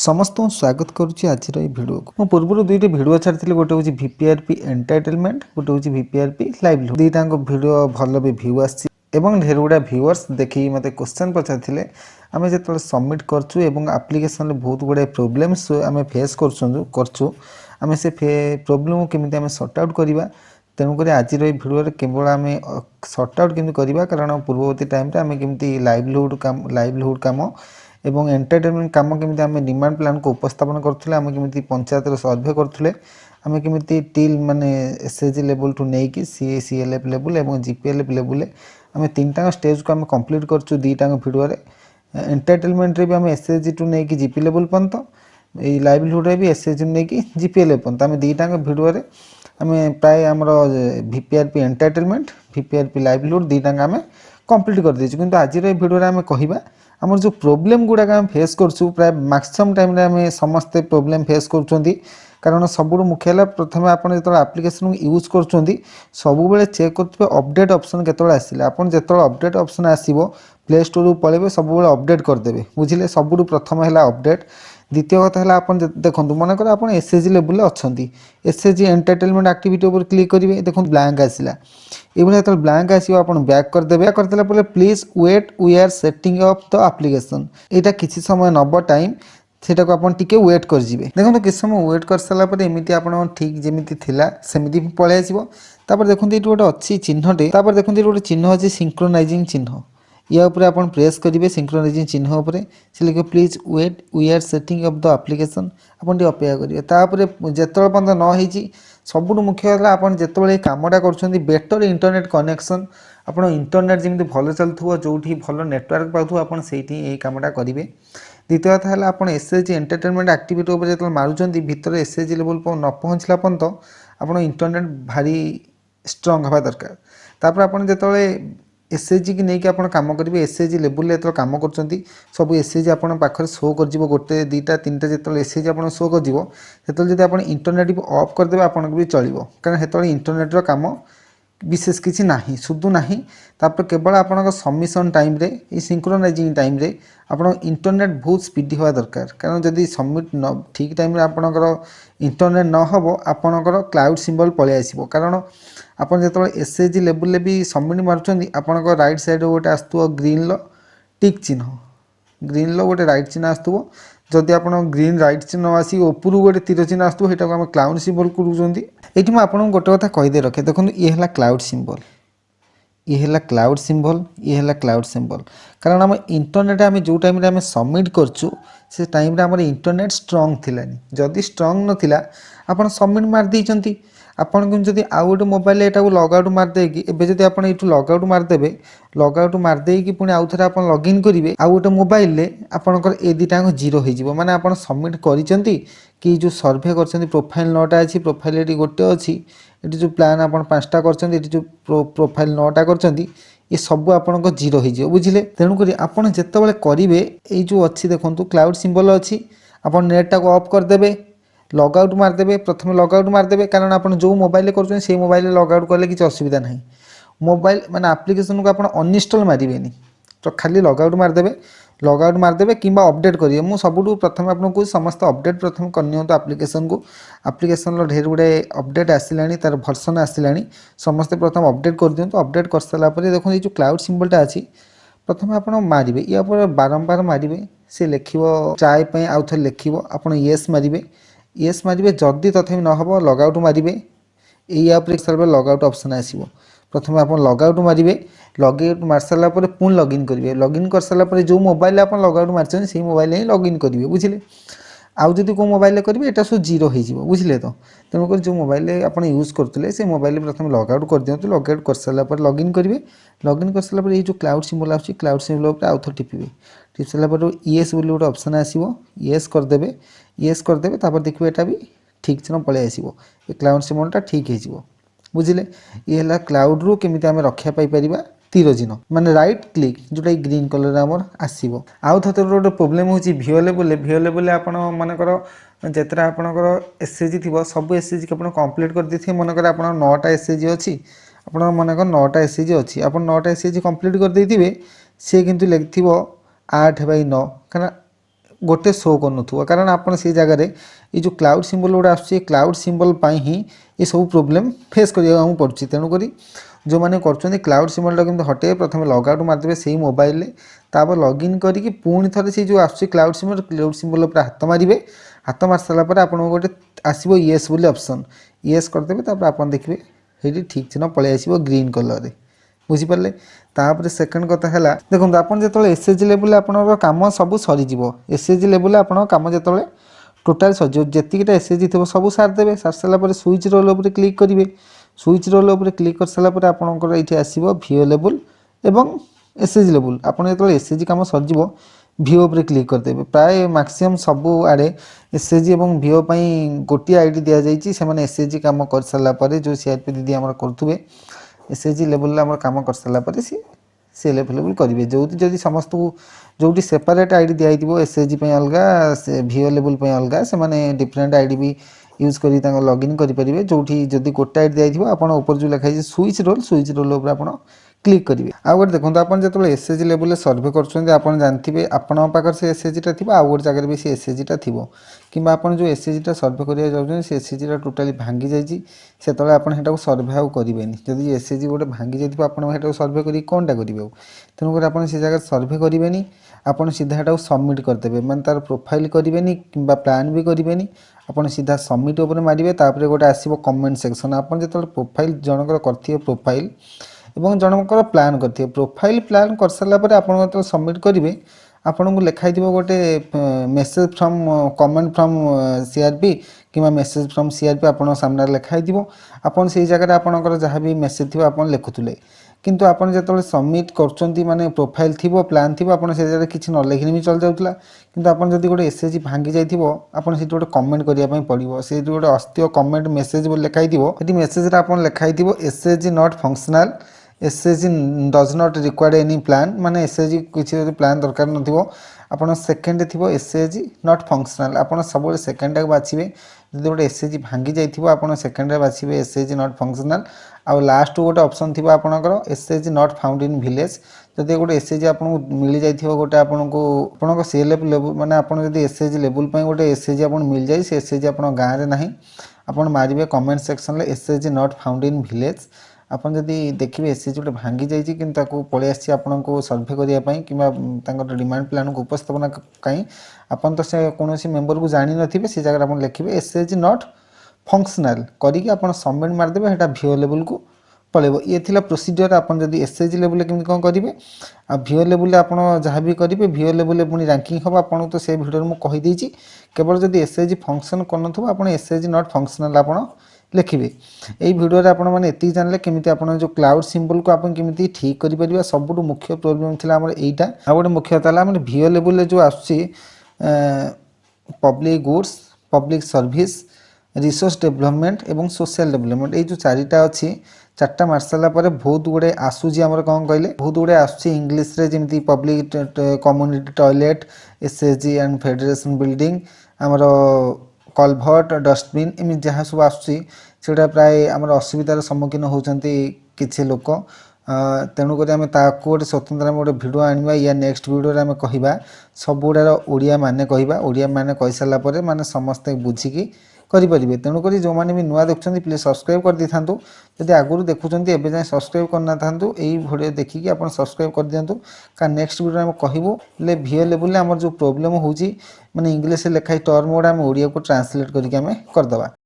समस्त स्वागत करुच्ची आज भिडियो को मो पूर्व दुईट भिडियो छाड़ी गोटे हूँ VPRP एंटरटेनमेंट गोटे हूँ VPRP लाइवलीहुड दुईटा भिडियो भल भी भ्यू आसं ढेर गुड़ा भ्यूअर्स देखिए मत क्वेश्चन पचारे आम जो सबमिट करूँ आप्लिकेसन बहुत गुड़ाए प्रोब्लेम्स आम फेस करें से प्रोब्लेम केमी सर्ट आउट करवा तेणुक आज भिडियो केवल आम सर्ट आउट केमी करवा कारण पूर्ववर्ती टाइम आम केमी लाइवलीहुड कम एवं एंटरटेनमेंट कम केमी आम डिमांड प्लान को उपस्थापन करुले आम केमी पंचायत सर्वे करुले आम केमी टिल माने एसएचजी लेवल टू नहीं कि CACLF लेवल और GPLF लेवल आम तीन टाँग स्टेज को आम कंप्लीट करूँ दुईटा भिडियो एंटरटेनमेंट भी आम एसएचजी टू नहीं कि GP लेवल पर्यंत ये लाइवलीहुड भी एसएचजी नहीं कि GPLF पर्यंत आम दुईटा भिडियो आम प्राय आमर VPRP एंटरटेनमेंट VPRP लाइवलीहुड दुईटा आम कंप्लीट कर देचु किंतु आज भिडियो आम कहवा आमर जो प्रोब्लेम गुड़ाक आम फेस करूँ प्राय मैक्सिमम टाइम आम समस्ते प्रोब्लेम फेस करुँच कारण सबुठ मुख्य है प्रथम आप जो आप्लिकेसन यूज कर सब चेक करेंगे अपडेट ऑप्शन केतବେଳେ आसिला आपन जेतବେଳେ अपडेट ऑप्शन आसीबो प्ले स्टोर को पळेबे सब अपडेट करदेबे बुझिले सबुठ प्रथम है अपडेट द्वितीय कथा है आप देखो मनकर आप एसएचजी लेवल अच्छी एसएचजी एंटरटेनमेंट एक्टिविटी उपर क्लिक करेंगे देखो ब्लैंक आसला ये जो ब्लैंक आसो आप बैक करदे करदेला please wait we are setting up the application यहाँ किसी समय नब टाइम सेटा को आप टिके वेट कर देखो किसी समय वेट कर सारापर एमती आप ठीक जमी सेमती पलि आसो देखो ये गोटे अच्छी चिन्हटे देखो ये गोटे चिन्ह अच्छी सिंक्रोनाइजिंग चिन्ह या ऊपर आप प्रेस करेंगे सिंक्रोनाइजिंग चिन्ह उपर से लिखे please wait we are setting up the application आप अपेक्षा करेंगे तापर जिते पर्यटन नही सबुठ मुख्य है आप जिते कमटा कर बेटर इंटरनेट कनेक्शन आप इंटरनेट जमी भल चलुव जो भल नेटवर्क पाथु आप कमटा करेंगे द्वितीय कथा है आप एसएचजी एंटरटेनमेंट एक्टिविटी जो मारुंच भितर एसएचजी लेवल न पहुँचला पर्यंत आप इंटरनेट भारी स्ट्रंग हवा दरकार तापर आप जो एसएचजी की नहीं आप कम करेंगे एसएचजी लेवल जो कम कर सब एसएचजी आप पाखे शो कर गोटे दुईटा तीन टा जो एसएचजी आप शो कर आप इंटरनेट भी ऑफ करदे आप भी चलो कारण से इंटरनेट काम विशेष किसी ना सुधु ना तापर केवल आप सबमिशन टाइम रे सिंक्रोनाइजिंग टाइम रे आप इंटरनेट बहुत स्पीडी हवा दरकार कारण जदि सबमिट न ठीक टाइम आपणकर इंटरनेट न हम आपणकर क्लाउड सिंबल पलि आसो कारण आप जो एसएचजी लेवल भी सबमिट मार्च आपणकर राइट साइड गोटे आसो ग्रीन टिक चिन्ह ग्रीन गोटे राइट चिन्ह आसो जदि आप ग्रीन राइट चिन्ह आसी ऊपर गोटे तीर चिन्ह आसो यहाँ आम क्लाउड सिंबल करूँ ये आपको गोटे कथा कहीदे रखे देखो ये है क्लाउड सिंबल ये है क्लाउड सिंबल ये है क्लाउड सिंबल कारण आम इंटरनेट आम जो टाइम आम सबमिट करूँ से टाइम आम इंटरनेट स्ट्रंग थिलानी जदि स्ट्रंग नथिला आपन सबमिट मार देइचंती आपन जदि आउ गोटे मोबाइल एटा लग आउट मारदे कि एबे जदि आपन एटू लग आउट मारदेबे लग आउट मारदे कि पुणी आउ थे आप लॉगिन करेंगे आउ गोटे मोबाइल आपंकर ए दुटा जीरो हो माने आपन सबमिट करिसेंती कि जो सर्वे कर प्रोफाइल 9टा अच्छी प्रोफाइल ये गोटे अच्छी ये जो प्लान आप 5टा कर जो प्रोफाइल 9टा कर ये सब आपन जीरो हो बुझे तेणुक आपड़ जिते करेंगे ये जो अच्छी देखो क्लाउड सिंबल अच्छी आप नेटा को ऑफ करदे लग आउट मारदे प्रथम लग आउट मारदे कारण आप जो मोबाइल कर मोबाइल लग आउट कले किसी असुविधा ना मोबाइल माने एप्लिकेशन को आप अनइंस्टॉल मारे तो खाली लग आउट मारदे कि अपडेट करेंगे मुझे सबुठ प्रथम आपको समस्त अपडेट प्रथम करनी एप्लिकेशन को एप्लिकेशन ढेर गुड़ाए अपडेट आसला तार भर्सन आसला समस्ते प्रथम अपडेट कर दिखाँ अपडेट कर सारापर देखो ये जो क्लाउड सिंबलटा अच्छी प्रथम आप मारे या बारंबार मारे सी लिख ट्राए आउ थे लिख आप येस मारे येस मारे जदि तथापि न हम लग आउट मारे ये लग आउट ऑप्शन आसो प्रथम आप लग आउट मारे लग आउट मार सारापर पुणी लॉगिन करेंगे लॉगिन कर सारापर जो मोबाइल आप लग आउट मार्च से मोबाइल ही लॉगिन करेंगे बुझे आउ जदि को मोबाइल करेंगे यहाँ सब जीरो हो बुझे तो तेणुक जो मोबाइल आप यूज करते से मोबाइल प्रथम लग आउट कर दिखाँ लग आउट कर सारापर लॉगिन करेंगे लॉगिन कर सारापर ये जो cloud symbol out cloud symbol आउ थे टिपे टिप सारापर येस बोली गोटे ऑप्शन आसो येस करदे येस करदे देखिए यहाँ भी ठीक चिन्ह पलि आसो ये क्लाउड सिंबलटा ठीक हो बुझे ये है क्लाउड रू केमी आम रक्षा पाई तीर चिन्ह माने राइट क्लिक जोटा ग्रीन कलर आमर आसो आउ थे गोटे प्रोब्लेम हो भिओ लेवल आप मनकर जितना आपंकर एसएचजी थी सब एसएचजी को कंप्लीट कर देते मनकर आप 9टा एसएचजी अच्छी आप मनकर 9टा एसएचजी अच्छी आप 9टा एसएचजी कंप्लीट कर देते सी किंतु लिखिव 8/9 कारण गोटे शो कर कारण आपन से जगह ये जो क्लाउड सिंबल गुड़ा आस क्लाउड सिंबल ही ये सब प्रोब्लेम फेस करने पड़ुଛି तेणुक जो मैंने कर क्लाउड सिंबल केमती हटे प्रथम लॉग आउट मारदेवे से मोबाइल तापर लॉगिन करके पुणी थे से जो आस क्लाउड सिंबल पर हाथ मारे हाथ मार सारापर आप गोटे आसो येस बोली ऑप्शन येस करदेवे आप देखिए ये ठीक चिन्ह पलि आसो ग्रीन कलर बुझीपारे तापर सेकेंड कथा है देखो आप जो एसएचजी लेवल आप कम सब सरीज एसएचजी लेवल आप कम जो टोटाल सर जीटा एसएचजी थी सब सारदे सार सारापर स्विच रोल उपर क्लिक करेंगे स्विच रोल उपर क्लिक कर सारापर आपंकर ये आसो भिओ लेवल एवं एसएचजी लेवल आप जो एसएचजी कम सर भिओ पर क्लिक करदेवे प्राय मैक्सिमम सब आड़े एसएचजी और भिओ गोटे आईडी दि जाइए से एसएचजी कम कर सारापर जो सीआरपी दीदी आम करुवे एसएचजी लेवल आम कम कर सारापर सी लेवल करेंगे जो जदि समस्त को जो सेपरेट आईडी दिखाई एसएचजी अलग से भिओ लेवल अलग से डिफरेंट आईडी भी यूज कर लॉगिन करेंगे जो जदि गोटे आईडी दिखाई आप ऊपर जो लिखाई स्विच रोल आप क्लिक करेंगे आउ गए देखो आप जो एसएचजी लेवल सर्वे कर जानते आपण पाखे से एसएचजीटा थी आउ गोटे जगह भी से एसएचजीटा थी कि आप जो एसएचजीटा सर्वे करा जाऊँ से एसएचजीटा टोटाली भांगी जाते आप सर्वे आउ करेंगे जदि एसएचजी गोटे भांगी जाए आप सर्वे कर कौनटा करेंगे तेणुक आप से जगह सर्वे करेंगे आप सीधा सबमिट करदेवे मैंने तार प्रोफाइल करेंगे कि प्लान भी करेंगे आप सीधा सबमिट उपर मारे तापर गोटे आसो कमेंट सेक्शन आप जो प्रोफाइल जनकर कर प्रोफाइल एवं जनकर प्लान करते प्रोफाइल प्लान कर सारापर आप सबमिट करेंगे आपन को लिखाई गोटे message from comment from CRP कि मेसेज फ्रॉम सीआरपी आप सामने लिखाई आपन से जगह आपंकर जहाँ भी मेसेज थी आप लिखुले किंतु आपन जो सबमिट कर माने प्रोफाइल थी प्लान थी आप जगह किसी न लिखने भी चल जाऊला किंतु आपन जब गोटे एसएचजी भांगी जाइए आपन से गोटे कमेंट करने पड़ो से गोटे अस्थित कमेंट मेसेज लिखाई मेसेज आप लिखाई SHG not functional SHG does not required any plan माने एसएचजी किसी प्लान दरकार न आपन सेकेंड थी एसएचजी नॉट फंक्शनल आप सब सेकेंड बाछे जब गोटे एसएचजी भांगी जाइए आप सेकेंड बाछे एसएचजी नॉट फंक्शनल आउ लास्ट गोटे ऑप्शन थी आपंकर SHG not found in village जब गोटे एसएचजी आपको मिल जाइए गोटे आपको सी लेवल माने आप एसएचजी लेवल गोटे एसएचजी आप मिल जाए से एसएचजी आप गाँव में ना आप मारे कमेंट सेक्शन में SHG not found in village आप जदि देखिए एसएचजी गोटे भांगी जाइए कि पलि आसी आपको सर्वे करने कि डिमांड प्लान को उपस्थापना कहीं आपन तो से कौन मेम्बर को जानी नथिबे से जगह आप लिखे एसएचजी नॉट फंक्शनल करके आप सबमिट मारदेवे हेटा भिओ लेवल को पलैब ये थिला प्रोसीजर आप जदि एसएचजी लेवल केमती कौन करेंगे आ भिओ लेवल आप जहाँ भी करेंगे भिओ लेवल पुणी रैंकिंग हम आपको तो से भिडियो में कहीदे केवल जदि एसएचजी फंक्शन कर आप एसएचजी नॉट फंक्शनल आप लिखे यही भिडियो आप जानले केमी आप जो क्लाउड सिंबल को आप केमी ठीक कर सब मुख्य प्रोब्लेम थी यहाँ आ गए मुख्यतः भिओ लेवल जो आस public goods public service resource development एवं सोशल डेवलपमेंट ये जो चारिटा अच्छी चार्टा मार सारापर बहुत गुड़े आसूसी आमर कौन कहले बहुत गुड़े आसूसी इंग्लीश रे जमी public community toilet SHG and federation building आमर कलभर्ट डस्टबिन एम जहाँ सब आसटा प्राय आम असुविधार सम्मुखीन होती किसी लोक तेणुक आम गोटे स्वतंत्र गोटे भिड आने या नेक्स्ट भिडियो आम कह सब गुड़ार ओडिया माने कहवा ओडिया माने कही सारापर माने समस्ते बुझिकी करेंगे तेणुक जो मैंने भी नुआ देखुं प्लीज सब्सक्राइब कर दी था जदि आगुरी देखुं एवं जाए सब्सक्राइब करना था यही भिडियो देखिए आप सब्सक्राइब कर दिंतु का नेक्स्ट भिडियो आम कहूँ भिओ लेवल आम जो प्रोब्लेम होची माने इंग्लिश लिखाई टर्म गुड़ा आम ओडिया को ट्रांसलेट करके करदे।